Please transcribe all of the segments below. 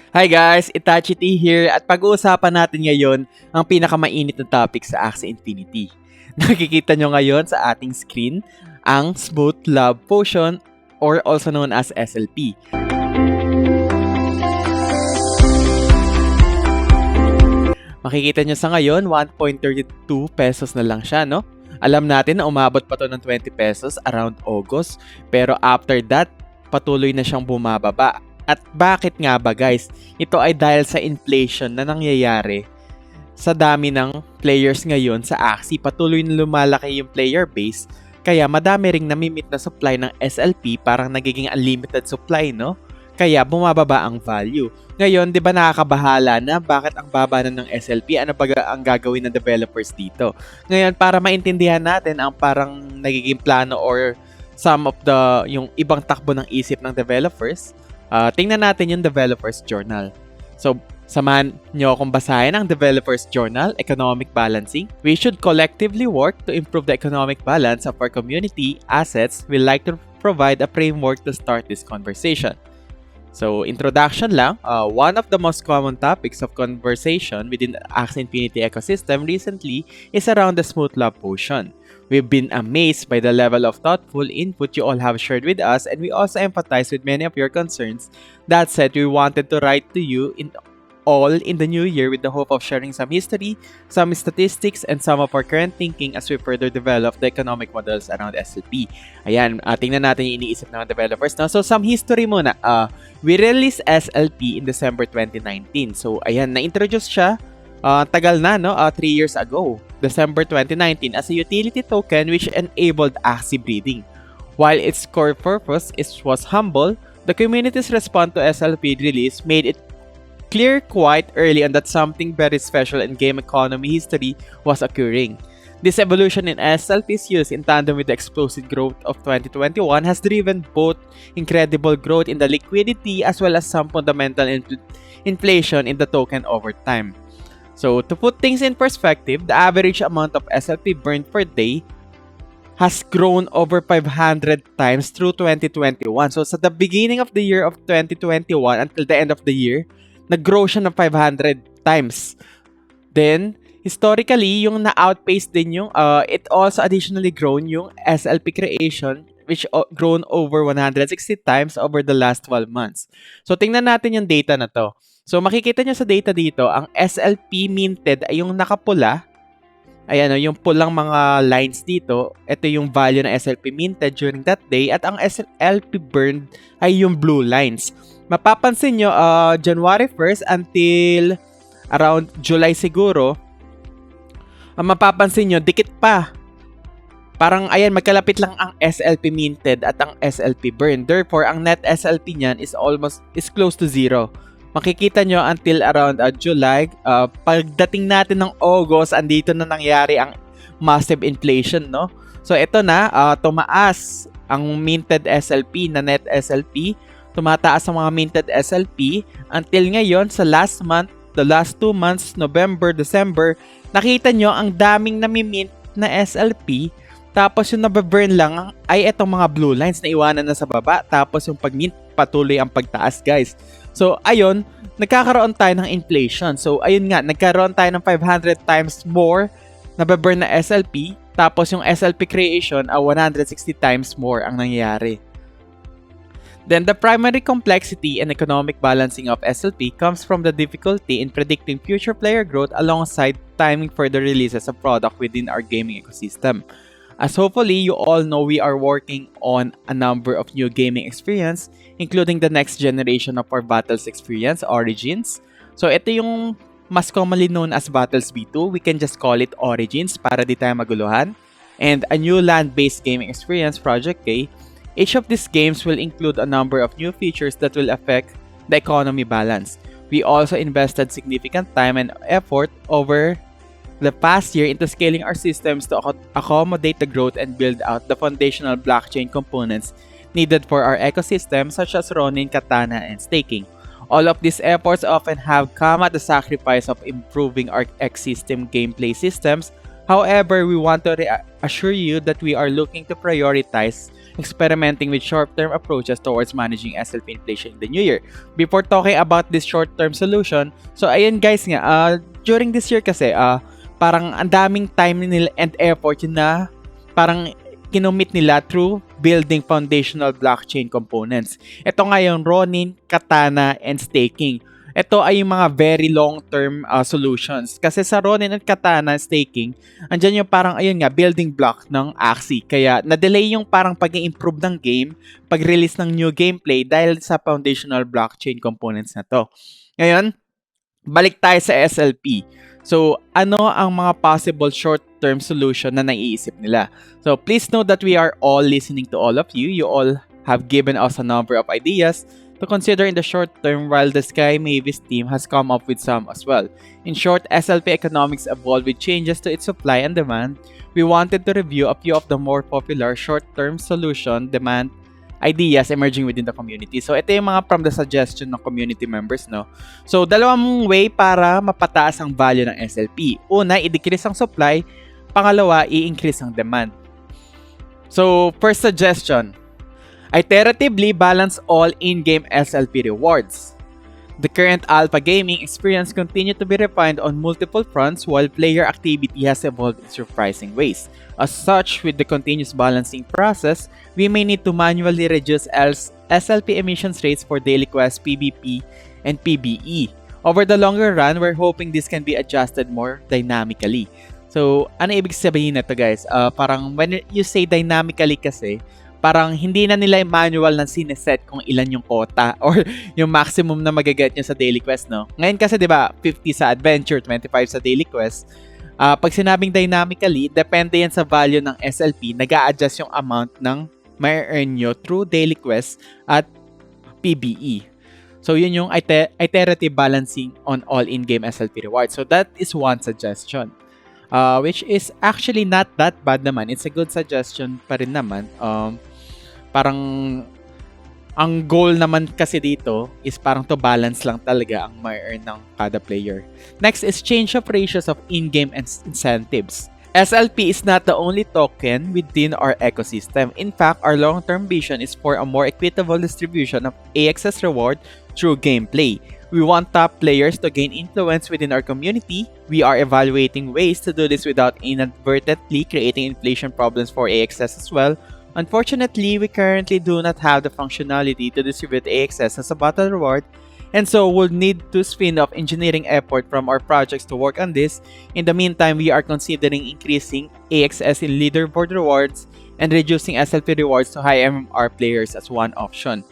Hi guys, Iteratively here at pag-uusapan natin ngayon ang pinakamainit na topic sa Axie Infinity. Nakikita nyo ngayon sa ating screen ang Smooth Love Potion or also known as SLP. Makikita nyo sa ngayon, 1.32 pesos na lang siya, no? Alam natin na umabot pa to ng 20 pesos around August, pero after that, patuloy na siyang bumababa. At bakit nga ba guys? Ito ay dahil sa inflation na nangyayari sa dami ng players ngayon sa Axie. Patuloy na lumalaki yung player base, kaya madami ring namimit na supply ng SLP, parang nagiging unlimited supply, no? Kaya bumababa ang value. Ngayon, di ba nakakabahala na bakit ang baba na ng SLP? Ano ba ang gagawin ng developers dito? Ngayon, para maintindihan natin ang parang nagiging plano or some of the yung ibang takbo ng isip ng developers, tingnan natin yung developers journal. So, samahan nyo akong basahin ang developers journal, economic balancing. We should collectively work to improve the economic balance of our community assets. We like to provide a framework to start this conversation. So, introduction lang, one of the most common topics of conversation within the Axie Infinity ecosystem recently is around the Smooth Love Potion. We've been amazed by the level of thoughtful input you all have shared with us, and we also empathize with many of your concerns. That said, we wanted to write to you in the new year with the hope of sharing some history, some statistics, and some of our current thinking as we further develop the economic models around SLP. Ayan, tingnan natin yung iniisip ng developers. No? So, some history muna. We released SLP in December 2019. So, ayan, na-introduce siya tagal na, no? 3 years ago, December 2019, as a utility token which enabled Axie breeding. While its core purpose was humble, the community's response to SLP release made it clear quite early on that something very special in game economy history was occurring. This evolution in SLP's use in tandem with the explosive growth of 2021 has driven both incredible growth in the liquidity as well as some fundamental inflation in the token over time. So, to put things in perspective, the average amount of SLP burned per day has grown over 500 times through 2021. So, sa the beginning of the year of 2021 until the end of the year, nag-grow siya ng 500 times. Then, historically, yung na-outpace din yung, it also additionally grown yung SLP creation, which grown over 160 times over the last 12 months. So, tingnan natin yung data na to. So, makikita nyo sa data dito, ang SLP minted ay yung nakapula. Ayan, yung pulang mga lines dito. Ito yung value ng SLP minted during that day. At ang SLP burned ay yung blue lines. Mapapansin nyo, January 1st until around July siguro, mapapansin nyo, dikit pa. Parang, ayan, magkalapit lang ang SLP minted at ang SLP burn. Therefore, ang net SLP niyan is close to zero. Makikita nyo until around July, pagdating natin ng August, andito na nangyari ang massive inflation, no? So, ito na, tumaas ang minted SLP na net SLP. Tumataas ang mga minted SLP until ngayon sa last month, the last 2 months, November, December, nakita nyo ang daming namimint na SLP, tapos yung nababurn lang ay itong mga blue lines na iwanan na sa baba, tapos yung pag-mint patuloy ang pagtaas, guys. So, ayun, nagkakaroon tayo ng inflation. So, ayun nga, nagkaroon tayo ng 500 times more nababurn na SLP, tapos yung SLP creation ay 160 times more ang nangyayari. Then, the primary complexity and economic balancing of SLP comes from the difficulty in predicting future player growth alongside timing further releases of product within our gaming ecosystem. As hopefully you all know, we are working on a number of new gaming experience, including the next generation of our Battles experience, Origins. So, ito yung mas commonly known as Battles B2. We can just call it Origins para di tayo maguluhan. And a new land-based gaming experience, Project K. Each of these games will include a number of new features that will affect the economy balance. We also invested significant time and effort over the past year into scaling our systems to accommodate the growth and build out the foundational blockchain components needed for our ecosystem, such as Ronin, Katana, and staking. All of these efforts often have come at the sacrifice of improving our ecosystem gameplay systems. However, we want to assure you that we are looking to prioritize experimenting with short-term approaches towards managing SLP inflation in the new year. Before talking about this short-term solution, so ayun guys nga, during this year kasi, parang ang daming time nila and effort yun na parang kinomit nila through building foundational blockchain components. Ito nga yung Ronin, Katana, and staking. Ito ay yung mga very long-term solutions. Kasi sa Ronin at Katana staking, andyan yung parang, ayun nga, building block ng Axie. Kaya na-delay yung parang pag-i-improve ng game, pag-release ng new gameplay dahil sa foundational blockchain components na to. Ngayon, balik tayo sa SLP. So, ano ang mga possible short-term solution na naiisip nila? So, please know that we are all listening to all of you. You all have given us a number of ideas to consider in the short term, while the Sky Mavis team has come up with some as well. In short, SLP economics evolved with changes to its supply and demand. We wanted to review a few of the more popular short-term solution demand ideas emerging within the community. So, ito yung mga from the suggestion ng community members, no? So, dalawang way para mapataas ang value ng SLP. Una, i-decrease ang supply. Pangalawa, i-increase ang demand. So, first suggestion, iteratively balance all in-game SLP rewards. The current alpha gaming experience continues to be refined on multiple fronts while player activity has evolved in surprising ways. As such, with the continuous balancing process, we may need to manually reduce SLP emissions rates for daily quests, PvP, and PvE. Over the longer run, we're hoping this can be adjusted more dynamically. So, ano ibig sabihin na to guys? Parang when you say dynamically kasi, parang hindi na nila yung manual na sineset kung ilan yung quota or yung maximum na magaget nyo sa daily quest, no? Ngayon kasi, di ba, 50 sa adventure, 25 sa daily quest. Pag sinabing dynamically, depende yan sa value ng SLP, nag-a-adjust yung amount ng may earn nyo through daily quest at PvE. So, yun yung iterative balancing on all in-game SLP rewards. So, that is one suggestion. Which is actually not that bad naman. It's a good suggestion pa rin naman. Parang ang goal naman kasi dito is parang to balance lang talaga ang ma-earn ng kada player. Next is change of ratios of in-game incentives. SLP is not the only token within our ecosystem. In fact, our long-term vision is for a more equitable distribution of AXS reward through gameplay. We want top players to gain influence within our community. We are evaluating ways to do this without inadvertently creating inflation problems for AXS as well. Unfortunately, we currently do not have the functionality to distribute AXS as a battle reward, and so we'll need to spin off engineering effort from our projects to work on this. In the meantime, we are considering increasing AXS in leaderboard rewards and reducing SLP rewards to high MMR players as one option.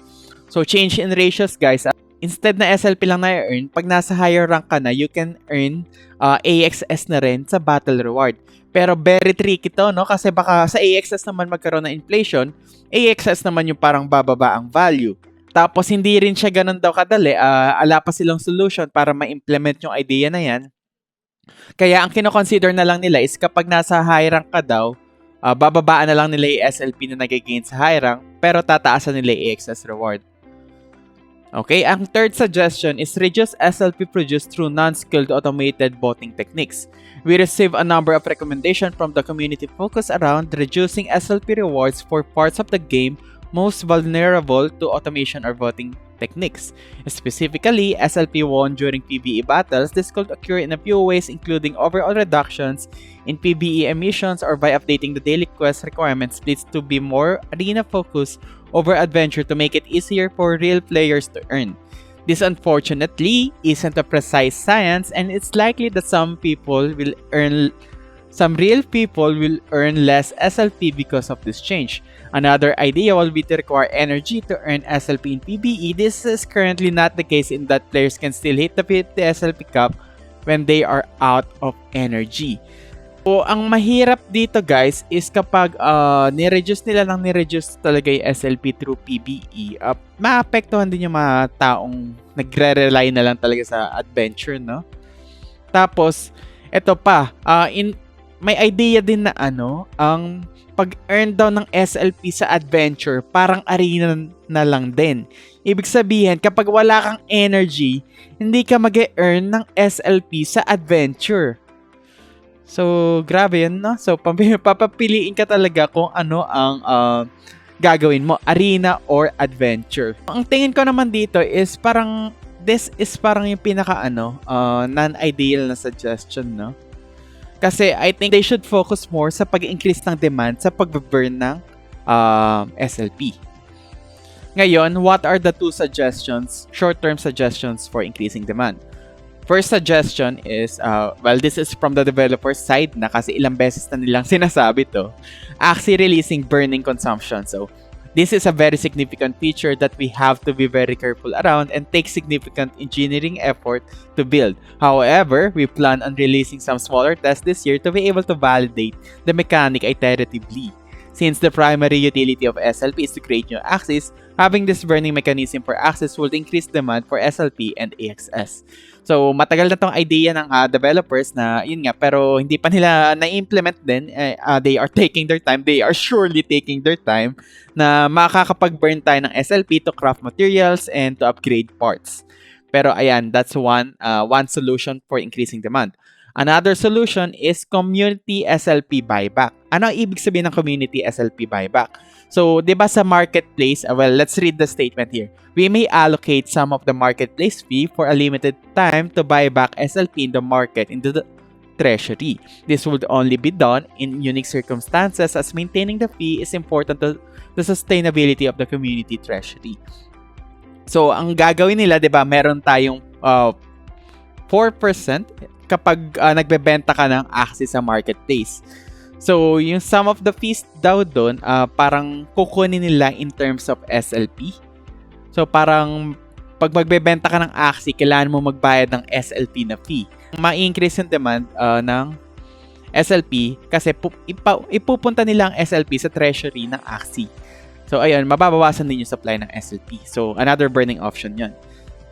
So change in ratios guys. Instead na SLP lang na-earn, pag nasa higher rank ka na, you can earn AXS na rin sa battle reward. Pero very tricky to, no? Kasi baka sa AXS naman magkaroon ng inflation, AXS naman yung parang bababa ang value. Tapos hindi rin siya ganun daw kadali, ala pa silang solution para ma-implement yung idea na yan. Kaya ang kino-consider na lang nila is kapag nasa high rank ka daw, bababaan na lang nila yung SLP na nag-gain sa high rank, pero tataasan nila yung AXS reward. Okay, ang third suggestion is reduce SLP produced through non-skilled automated botting techniques. We receive a number of recommendations from the community focused around reducing SLP rewards for parts of the game most vulnerable to automation or voting techniques. Specifically, SLP won during PvE battles. This could occur in a few ways, including overall reductions in PvE emissions or by updating the daily quest requirement splits to be more arena-focused over adventure to make it easier for real players to earn. This unfortunately isn't a precise science, and it's likely that some real people will earn less SLP because of this change. Another idea will be to require energy to earn SLP in PvE. This is currently not the case in that players can still hit the 50 SLP cap when they are out of energy. So, ang mahirap dito guys is kapag ni-reduce talaga yung SLP through PvE, maapektuhan din yung mga taong nagre-rely na lang talaga sa adventure, no? Tapos, eto pa, may idea din na ang pag-earn daw ng SLP sa adventure, parang arena na lang din. Ibig sabihin, kapag wala kang energy, hindi ka mag-earn ng SLP sa adventure. So, grabe yun, no? So, papapiliin ka talaga kung ano ang gagawin mo, arena or adventure. Ang tingin ko naman dito is parang this is parang yung pinaka non-ideal na suggestion, no? Kasi I think they should focus more sa pag-increase ng demand sa pag-burn ng SLP. Ngayon, what are the two suggestions, short-term suggestions for increasing demand? First suggestion is, well, this is from the developer side na kasi ilang beses na nilang sinasabi to, Axie releasing burning consumption. So, this is a very significant feature that we have to be very careful around and take significant engineering effort to build. However, we plan on releasing some smaller tests this year to be able to validate the mechanic iteratively. Since the primary utility of SLP is to create new axes, having this burning mechanism for axes will increase demand for SLP and AXS. So, matagal na tong idea ng developers na, yun nga, pero hindi pa nila na-implement din. They are taking their time. They are surely taking their time na makakapag-burn tayo ng SLP to craft materials and to upgrade parts. Pero ayan, that's one solution for increasing demand. Another solution is community SLP buyback. Ano ang ibig sabihin ng community SLP buyback? So, di ba sa marketplace, well, let's read the statement here. We may allocate some of the marketplace fee for a limited time to buy back SLP in the market into the treasury. This would only be done in unique circumstances as maintaining the fee is important to the sustainability of the community treasury. So, ang gagawin nila, di ba, meron tayong 4% kapag nagbebenta ka ng Axie sa marketplace. So, yung sum of the fees daw doon, parang kukunin nila in terms of SLP. So, parang pag magbebenta ka ng Axie, kailangan mo magbayad ng SLP na fee. Ma-increase yung demand ng SLP kasi ipupunta nila ang SLP sa treasury ng Axie. So, ayun, mababawasan din yung supply ng SLP. So, another burning option yun.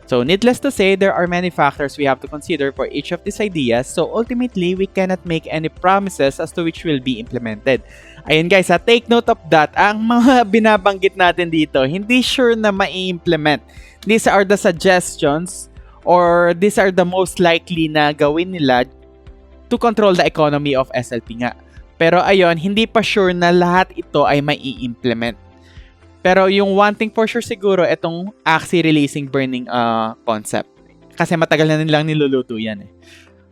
So, needless to say, there are many factors we have to consider for each of these ideas. So, ultimately, we cannot make any promises as to which will be implemented. Ayun guys, take note of that. Ang mga binabanggit natin dito, hindi sure na mai-implement. These are the suggestions or these are the most likely na gawin nila to control the economy of SLP nga. Pero ayun, hindi pa sure na lahat ito ay mai-implement. Pero yung one thing for sure siguro, itong Axie releasing burning concept. Kasi matagal na nilang niluluto yan eh.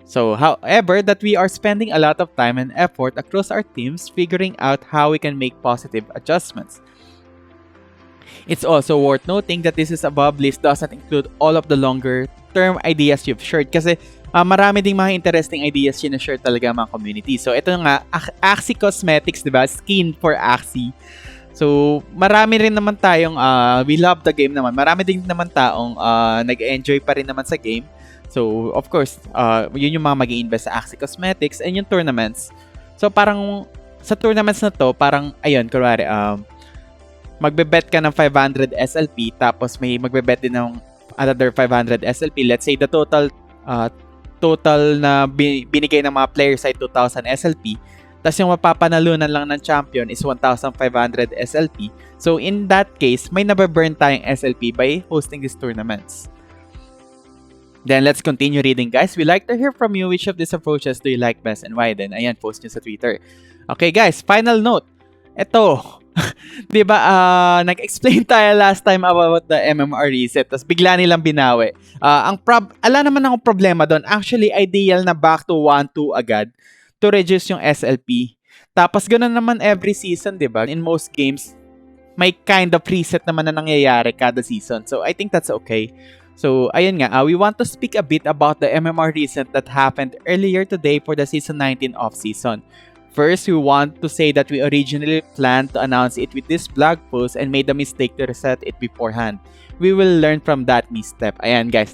So, however, that we are spending a lot of time and effort across our teams figuring out how we can make positive adjustments. It's also worth noting that this is above list doesn't include all of the longer term ideas you've shared. Kasi marami ding mga interesting ideas yun na share talaga mga community. So, ito nga, Axie Cosmetics, diba? Skin for Axie. So, marami rin naman tayong, we love the game naman. Marami din naman taong nag-enjoy pa rin naman sa game. So, of course, yun yung mga mag-i-invest sa Axie Cosmetics and yung tournaments. So, parang sa tournaments na to, parang, ayun, kunwari, magbe-bet ka ng 500 SLP, tapos may magbe-bet din ng another 500 SLP. Let's say the total na binigay ng mga players ay 2,000 SLP. Tapos yung mapapanalunan lang ng champion is 1,500 SLP. So in that case, may nababurn tayong SLP by hosting these tournaments. Then let's continue reading guys. We like to hear from you. Which of these approaches do you like best and why? Then ayan, post nyo sa Twitter. Okay guys, final note. Ito, di ba nag-explain tayo last time about the MMR reset. Tapos bigla nilang binawi. Ala naman akong problema doon. Actually, ideal na back to 1-2 agad to reduce yung SLP. Tapos ganoon naman every season, 'di ba? In most games, may kind of reset naman na nangyayari kada season. So I think that's okay. So ayun nga, we want to speak a bit about the MMR reset that happened earlier today for the season 19 off-season. First, we want to say that we originally planned to announce it with this blog post and made the mistake to reset it beforehand. We will learn from that misstep. Ayan guys,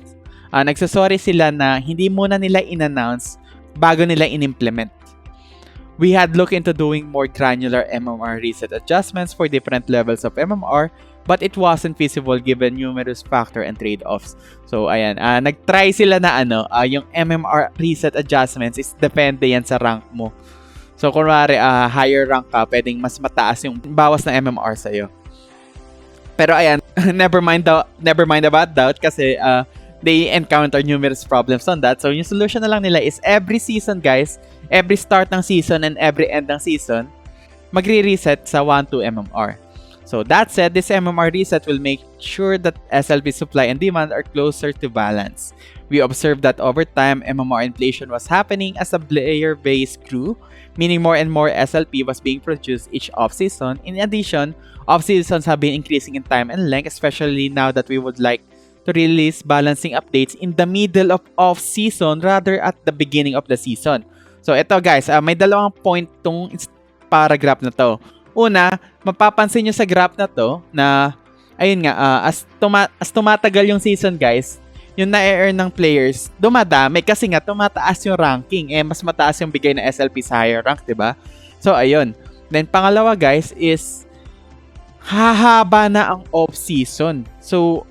nagsasorry sila na hindi muna nila in-announce bago nila in-implement. We had looked into doing more granular MMR reset adjustments for different levels of MMR, but it wasn't feasible given numerous factor and trade-offs. So, ayan, nag-try sila na yung MMR reset adjustments is depende yan sa rank mo. So, kunwari, higher rank ka, pwedeng mas mataas yung bawas na MMR sa'yo. Pero ayan, never mind about that kasi they encounter numerous problems on that. So, yung solution na lang nila is every season, guys, every start ng season and every end ng season, magre-reset sa 1-2 MMR. So that said, this MMR reset will make sure that SLP supply and demand are closer to balance. We observed that over time, MMR inflation was happening as the player base grew, meaning more and more SLP was being produced each off-season. In addition, off-seasons have been increasing in time and length, especially now that we would like to release balancing updates in the middle of off-season rather at the beginning of the season. So ito guys, may dalawang point tong paragraph na to. Una, mapapansin nyo sa graph na to na ayun nga, as tumatagal yung season guys, yung na-earn ng players dumadami kasi nga tumataas yung ranking. Mas mataas yung bigay na SLP sa higher rank, diba? So ayun. Then pangalawa guys is hahaba na ang off-season. So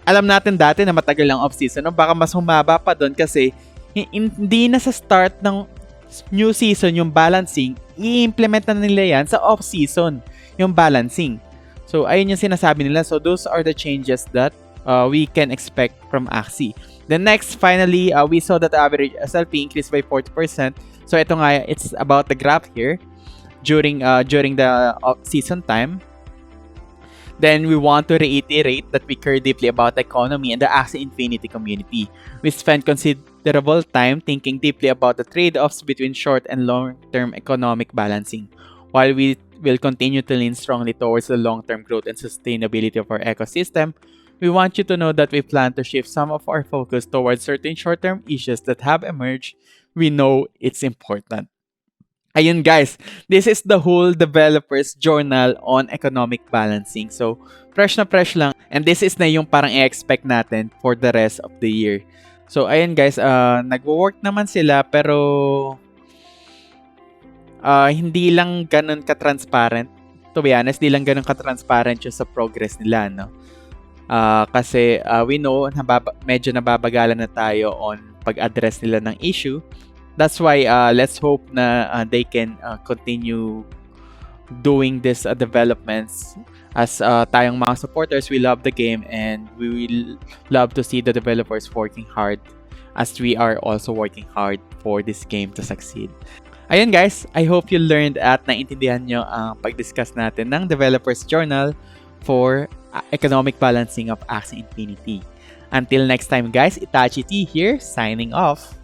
alam natin dati na matagal ang off-season, no? Baka mas humaba pa doon kasi hindi na sa start ng new season yung balancing, i-implement na nila yan sa off-season, yung balancing. So, ayun yung sinasabi nila. So, those are the changes that we can expect from Axie. The next, finally, we saw that the average SLP increased by 40%. So, ito nga, it's about the graph here during the season time. Then we want to reiterate that we care deeply about the economy and the Axie Infinity community. We spent considerable time thinking deeply about the trade-offs between short and long-term economic balancing. While we will continue to lean strongly towards the long-term growth and sustainability of our ecosystem, we want you to know that we plan to shift some of our focus towards certain short-term issues that have emerged. We know it's important. Ayun guys, this is the whole developer's journal on economic balancing. So, fresh na fresh lang. And this is na yung parang i-expect natin for the rest of the year. So, ayun guys, nagwo-work naman sila pero hindi lang ganun ka-transparent. To be honest, hindi lang ganun ka-transparent yung sa progress nila, no? Kasi we know na medyo nababagalan na tayo on pag-address nila ng issue. That's why let's hope na they can continue doing these developments. As tayong mga supporters, we love the game and we will love to see the developers working hard as we are also working hard for this game to succeed. Ayun guys, I hope you learned at naintindihan nyo ang pag-discuss natin ng developer's journal for economic balancing of Axie Infinity. Until next time guys, Itachi T here, signing off.